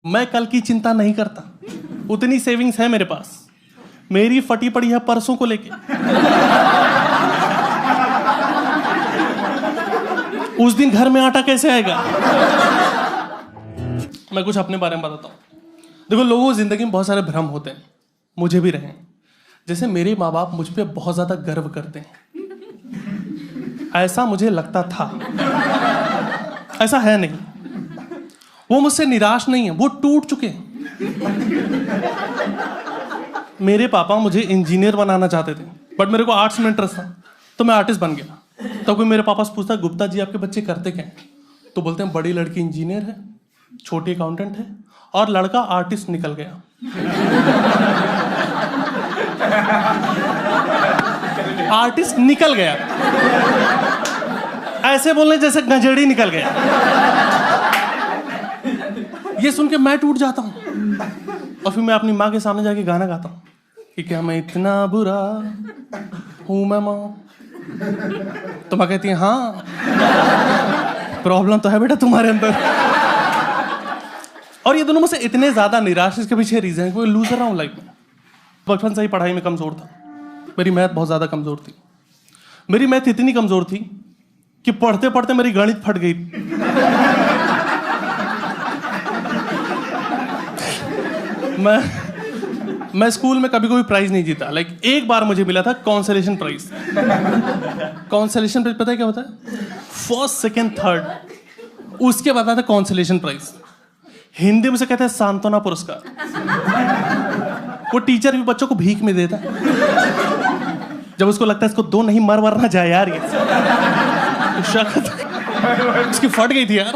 मैं कल की चिंता नहीं करता, उतनी सेविंग्स है मेरे पास। मेरी फटी पड़ी है परसों को लेके। उस दिन घर में आटा कैसे आएगा। मैं कुछ अपने बारे में बताता हूँ। देखो, लोगों को जिंदगी में बहुत सारे भ्रम होते हैं, मुझे भी रहे। जैसे मेरे माँ बाप मुझ पे बहुत ज्यादा गर्व करते हैं, ऐसा मुझे लगता था। ऐसा है नहीं। वो मुझसे निराश नहीं है, वो टूट चुके हैं। मेरे पापा मुझे इंजीनियर बनाना चाहते थे, बट मेरे को आर्ट्स में इंटरेस्ट था, तो मैं आर्टिस्ट बन गया। तो कोई मेरे पापा से पूछता, गुप्ता जी आपके बच्चे करते क्या हैं? तो बोलते हैं बड़ी लड़की इंजीनियर है, छोटी अकाउंटेंट है, और लड़का आर्टिस्ट निकल गया। आर्टिस्ट निकल गया, ऐसे बोलने जैसे गंजेड़ी निकल गया। ये सुन के मैं टूट जाता हूं, और फिर मैं अपनी माँ के सामने जाके गाना गाता हूं कि क्या मैं इतना बुरा हूं मैं माँ? तो माँ कहती है हाँ, प्रॉब्लम तो है बेटा तुम्हारे अंदर। और ये दोनों मुझसे इतने ज्यादा निराश, इसके पीछे रीजन है कि मैं लूजर रहा हूं लाइफ में। बचपन से ही पढ़ाई में कमजोर था। मेरी मैथ बहुत ज्यादा कमजोर थी। मेरी मैथ इतनी कमजोर थी कि पढ़ते पढ़ते मेरी गणित फट गई। मैं स्कूल में कभी कोई प्राइज नहीं जीता। लाइक एक बार मुझे मिला था कॉन्सोलेशन प्राइज। कॉन्सोलेशन प्राइज पता है क्या होता है? फर्स्ट, सेकंड, थर्ड, उसके बाद आता है कॉन्सोलेशन प्राइज। हिंदी में से कहते हैं सांत्वना पुरस्कार। वो टीचर भी बच्चों को भीख में देता है, जब उसको लगता है इसको दो नहीं मर वरना जाए यार। ये उसकी फट गई थी यार।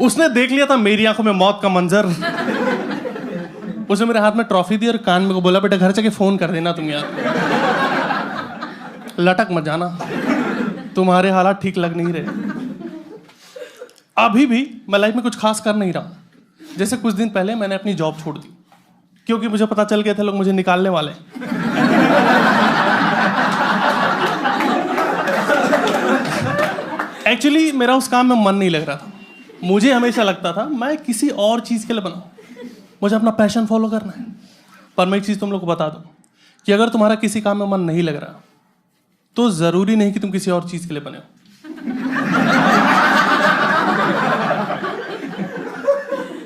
उसने देख लिया था मेरी आंखों में मौत का मंजर। उसने मेरे हाथ में ट्रॉफी दी और कान में को बोला, बेटा घर जाके फोन कर देना तुम यार, लटक मत जाना, तुम्हारे हालात ठीक लग नहीं रहे। अभी भी मैं लाइफ में कुछ खास कर नहीं रहा। जैसे कुछ दिन पहले मैंने अपनी जॉब छोड़ दी, क्योंकि मुझे पता चल गया था लोग मुझे निकालने वाले। एक्चुअली मेरा उस काम में मन नहीं लग रहा था। मुझे हमेशा लगता था मैं किसी और चीज के लिए बना, मुझे अपना पैशन फॉलो करना है। पर मैं एक चीज तुम लोग को बता दूं कि अगर तुम्हारा किसी काम में मन नहीं लग रहा, तो जरूरी नहीं कि तुम किसी और चीज के लिए बने हो।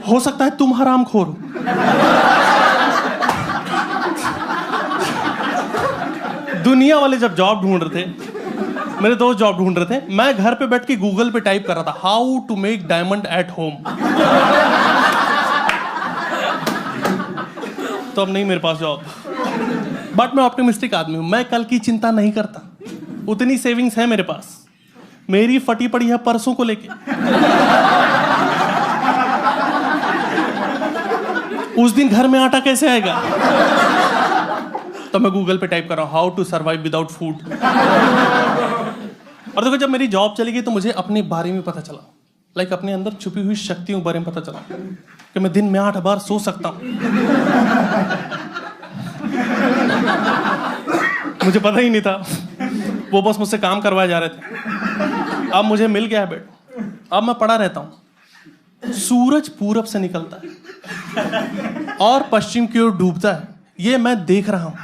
हो सकता है तुम हरामखोर हो। दुनिया वाले जब जॉब ढूंढ रहे थे, मेरे दोस्त जॉब ढूंढ रहे थे, मैं घर पे बैठ के गूगल पे टाइप कर रहा था how to make diamond at home. तो अब नहीं मेरे पास जॉब, बट मैं ऑप्टिमिस्टिक आदमी हूं। मैं कल की चिंता नहीं करता, उतनी सेविंग्स है मेरे पास। मेरी फटी पड़ी है परसों को लेके। उस दिन घर में आटा कैसे आएगा। तो मैं गूगल पे टाइप कर रहा हूं how to survive without food. और देखो, जब मेरी जॉब चली गई तो मुझे अपने बारे में पता चला, लाइक अपने अंदर छुपी हुई शक्तियों के बारे में पता चला कि मैं दिन में 8 बार सो सकता हूं। मुझे पता ही नहीं था, वो बस मुझसे काम करवाए जा रहे थे। अब मुझे मिल गया है बेड, अब मैं पड़ा रहता हूं। सूरज पूरब से निकलता है और पश्चिम की ओर डूबता है, ये मैं देख रहा हूं।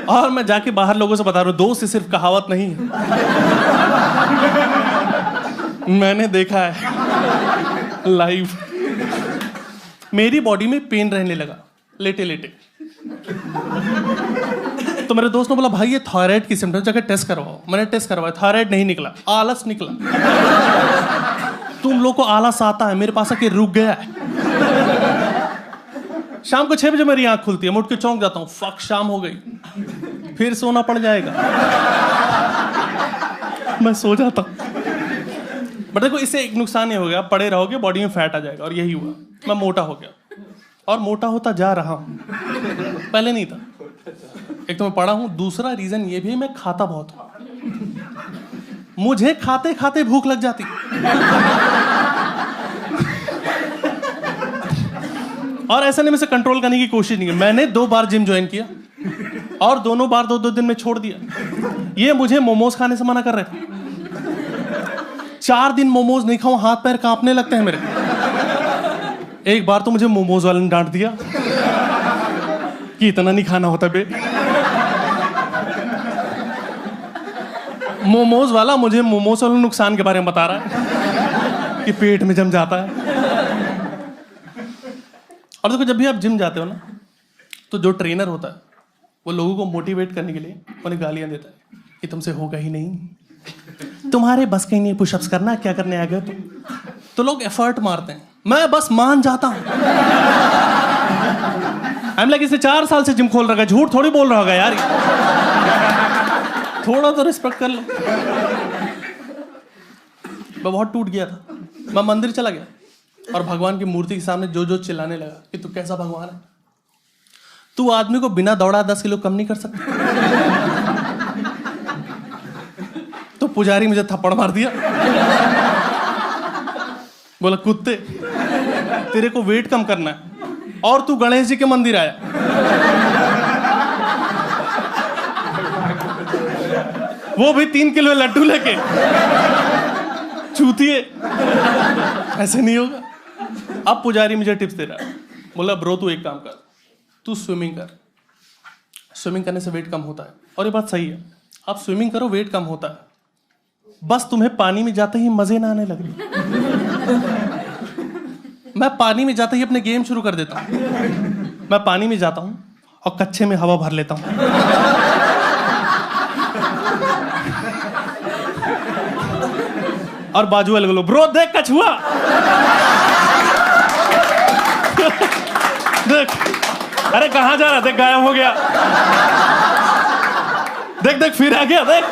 और मैं जाके बाहर लोगों से बता रहा हूं, दोस्त ये सिर्फ कहावत नहीं है, मैंने देखा है लाइव। मेरी बॉडी में पेन रहने लगा लेटे लेटे। तो मेरे दोस्त ने बोला, भाई ये थायराइड की सिम्टम, जाकर टेस्ट करवाओ। मैंने टेस्ट करवाया, थायराइड नहीं निकला, आलस निकला। तुम लोग को आलस आता है, मेरे पास आके रुक गया है। शाम को 6 बजे मेरी आंख खुलती है, मैं उठ के चौंक जाता हूं, फक शाम हो गई, फिर सोना पड़ जाएगा। मैं सो जाता हूं। बट देखो, इससे एक नुकसान ये हो गया, पड़े रहोगे बॉडी में फैट आ जाएगा, और यही हुआ, मैं मोटा हो गया और मोटा होता जा रहा हूं। पहले नहीं था। एक तो मैं पढ़ा हूं, दूसरा रीजन ये भी मैं खाता बहुत हूं। मुझे खाते खाते भूख लग जाती। और ऐसा नहीं, मैं से कंट्रोल करने की कोशिश नहीं की। मैंने 2 बार जिम ज्वाइन किया और दोनों बार 2-2 दिन में छोड़ दिया। ये मुझे मोमोज खाने से मना कर रहे थे। 4 दिन मोमोज नहीं खाऊं हाथ पैर कांपने लगते हैं मेरे। एक बार तो मुझे मोमोज वाले ने डांट दिया कि इतना नहीं खाना होता बे। मोमोज वाला मुझे मोमोज वाले नुकसान के बारे में बता रहा है कि पेट में जम जाता है। और देखो जब भी आप जिम जाते हो ना, तो जो ट्रेनर होता है वो लोगों को मोटिवेट करने के लिए उन्हें गालियां देता है कि तुमसे होगा ही नहीं, तुम्हारे बस कहीं नहीं पुशअप्स करना, क्या करने आ गए तुम। तो लोग एफर्ट मारते हैं, मैं बस मान जाता हूं। इसने 4 साल से जिम खोल रखा है, झूठ थोड़ी बोल रहा होगा यार, थोड़ा तो रिस्पेक्ट कर लो। मैं बहुत टूट गया था, मैं मंदिर चला गया और भगवान की मूर्ति के सामने जो जो चिल्लाने लगा कि तू कैसा भगवान है, तू आदमी को बिना दौड़ा 10 किलो कम नहीं कर सकता। तो पुजारी मुझे थप्पड़ मार दिया, बोला कुत्ते तेरे को वेट कम करना है और तू गणेश जी के मंदिर आया। वो भी 3 किलो लड्डू लेके, चूतिए, ऐसे नहीं होगा। अब पुजारी मुझे टिप्स दे रहा है, बोला ब्रो तू एक काम कर, तू स्विमिंग कर, स्विमिंग करने से वेट कम होता है। और ये बात सही है, आप स्विमिंग करो वेट कम होता है, बस तुम्हें पानी में जाते ही मजे ना आने लगे। मैं पानी में जाते ही अपने गेम शुरू कर देता हूं। मैं पानी में जाता हूं और कच्छे में हवा भर लेता हूं। और बाजू वाले बोलो ब्रो देख कछुआ। देख, अरे कहां जा रहा, देख गायब हो गया, देख देख फिर आ गया, देख।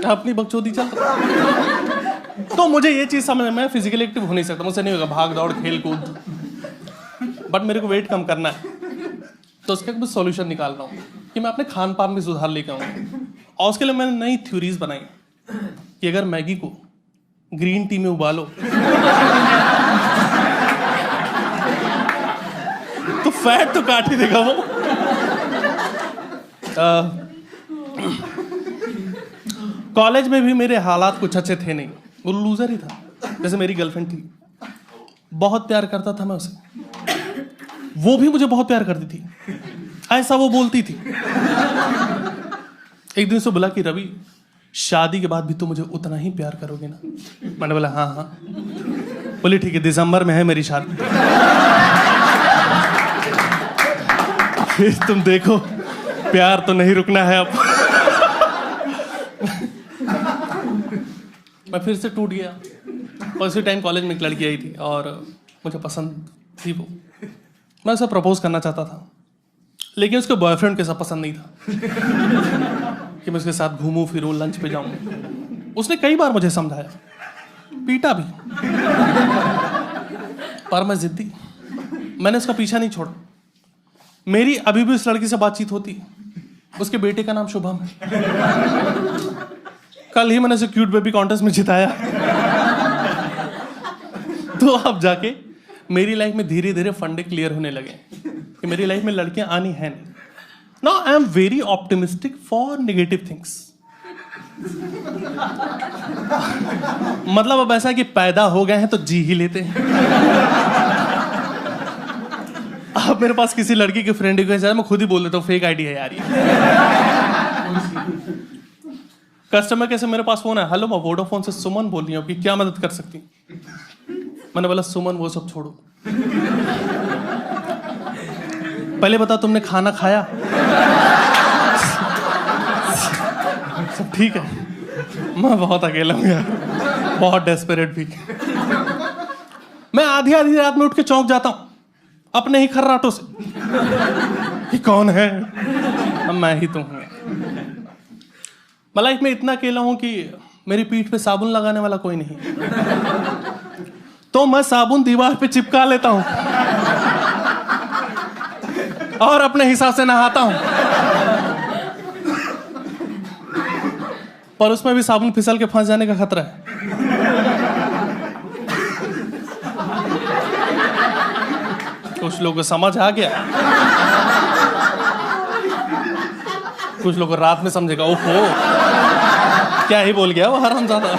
अपनी बकचोदी चल रहा। तो मुझे ये चीज समझ में, फिजिकली एक्टिव हो नहीं सकता, मुझसे नहीं होगा भाग दौड़ खेल कूद, बट मेरे को वेट कम करना है। तो उसका कुछ सॉल्यूशन निकाल रहा हूँ कि मैं अपने खान पान में सुधार लेकर आऊँ। और उसके लिए मैंने नई थ्योरीज बनाई कि अगर मैगी को ग्रीन टी में उबालो तो फैट तो काट ही देगा वो। कॉलेज में भी मेरे हालात कुछ अच्छे थे नहीं, वो लूजर ही था। जैसे मेरी गर्लफ्रेंड थी, बहुत प्यार करता था मैं उसे, वो भी मुझे बहुत प्यार करती थी, ऐसा वो बोलती थी। एक दिन से बोला कि रवि शादी के बाद भी तुम मुझे उतना ही प्यार करोगे ना। मैंने बोला हाँ हाँ। बोली ठीक है, दिसंबर में है मेरी शादी, फिर तुम देखो, प्यार तो नहीं रुकना है अब। मैं फिर से टूट गया। और उसी टाइम कॉलेज में एक लड़की आई थी और मुझे पसंद थी वो। मैं उसे प्रपोज करना चाहता था, लेकिन उसके बॉयफ्रेंड के साथ पसंद नहीं था कि मैं उसके साथ घूमूं फिरूं, लंच पे जाऊं। उसने कई बार मुझे समझाया, पीटा भी, पर मैं जिद्दी, मैंने उसका पीछा नहीं छोड़ा। मेरी अभी भी उस लड़की से बातचीत होती। उसके बेटे का नाम शुभम है। कल ही मैंने उसे क्यूट बेबी कॉन्टेस्ट में जिताया। तो अब जाके मेरी लाइफ में धीरे धीरे फंडे क्लियर होने लगे कि मेरी लाइफ में लड़कियां आनी है नहीं। Now I am very optimistic for negative things. मतलब अब ऐसा है कि पैदा हो गए हैं तो जी ही लेते हैं। अब मेरे पास किसी लड़की की फ्रेंड रिक्वेस्ट है, मैं खुद ही बोल देता हूँ फेक आईडी है यार ये। कस्टमर कैसे मेरे पास फोन है, हेलो मैं वोडाफोन से सुमन बोल रही हूँ कि क्या मदद कर सकती। मैंने बोला सुमन वो सब छोड़ो, पहले बता तुमने खाना खाया। सब ठीक है, मैं बहुत अकेला हूँ यार, बहुत डेस्परेट भी। मैं आधी आधी रात में उठ के चौंक जाता हूँ अपने ही खर्राटों से कि कौन है। मैं ही तो हूँ। मैं लाइफ में इतना अकेला हूं कि मेरी पीठ पे साबुन लगाने वाला कोई नहीं, तो मैं साबुन दीवार पे चिपका लेता हूं और अपने हिसाब से नहाता हूं। पर उसमें भी साबुन फिसल के फंस जाने का खतरा है। कुछ लोगों को समझ आ गया। कुछ लोग रात में समझेगा ओहो क्या ही बोल गया वो हरामजादा।